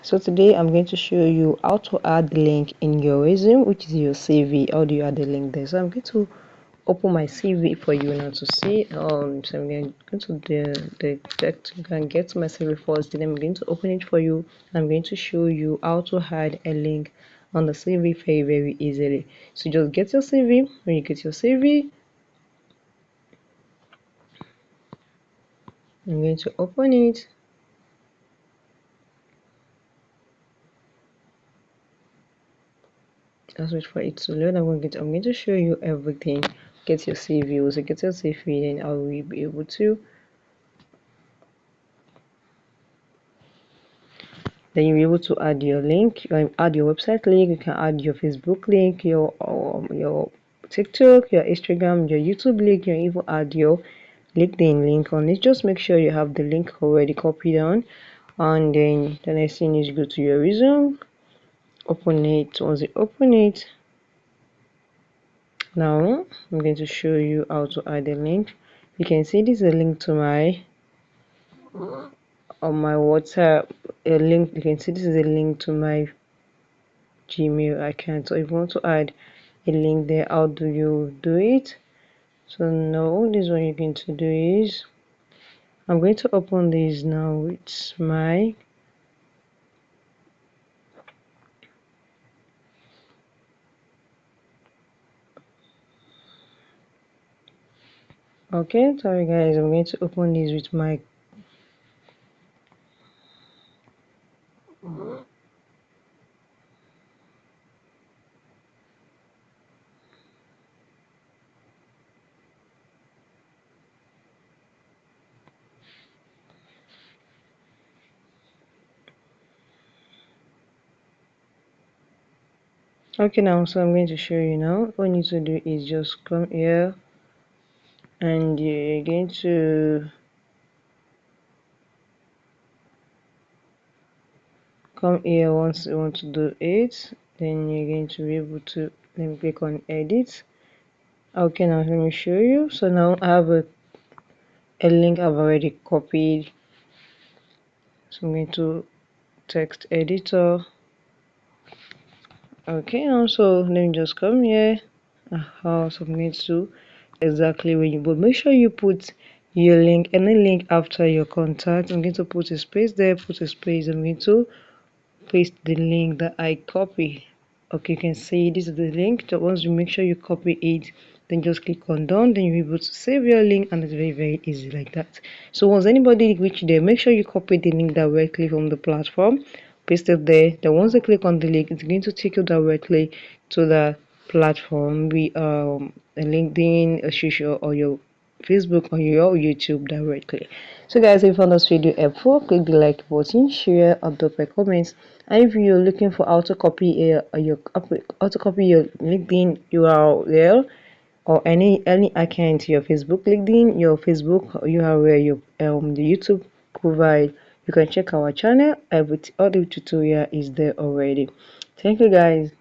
So today I'm going to show you how to add the link in your resume, which is your CV. How do you add the link there? So I'm going to open my CV for you now to see. So I'm going to the text. You can get to my CV first, then I'm going to open it for you. I'm going to show you how to add a link on the CV very easily. So just get your CV. When you get your CV, I'm going to open it. Let's wait for it to load. I'm going to show you everything. Get your CV. Also get your CV, then I will be able to. Then you'll be able to add your link. You can add your website link. You can add your Facebook link, your TikTok, your Instagram, your YouTube link. You can even add your LinkedIn link on it. Just make sure you have the link already copied on. And then the next thing is go to your resume. Open it. Once you open it, now I'm going to show you how to add a link. You can see this is a link to my WhatsApp. A link. You can see this is a link to my Gmail account. So if you want to add a link there, how do you do it? So now this what you're going to do is I'm going to open this now. It's my sorry guys, I'm going to open this with my now, so I'm going to show you now. What you need to do is just come here and you're going to come here. Once you want to do it, then you're going to be able to then click on edit. Now let me show you. So now I have a link I've already copied. So I'm going to text editor. Now so let me just come here. So I'm going to exactly where you, but make sure you put your link, any link after your contact. I'm going to put a space there, put a space. I'm going to paste the link that I copy. You can see this is the link. So once you make sure you copy it, then just click on done. Then you'll be able to save your link, and it's very easy like that. So once anybody reach there, make sure you copy the link directly from the platform, paste it there. Then once they click on the link, it's going to take you directly to the platform, be a LinkedIn, a social, or your Facebook, or your YouTube directly. So guys, if you found this video helpful, click the like button, share, or drop a comment. And if you're looking for how to copy your LinkedIn URL or any account, your Facebook LinkedIn, your Facebook URL, your the YouTube provide, you can check our channel. All the tutorial is there already. Thank you guys.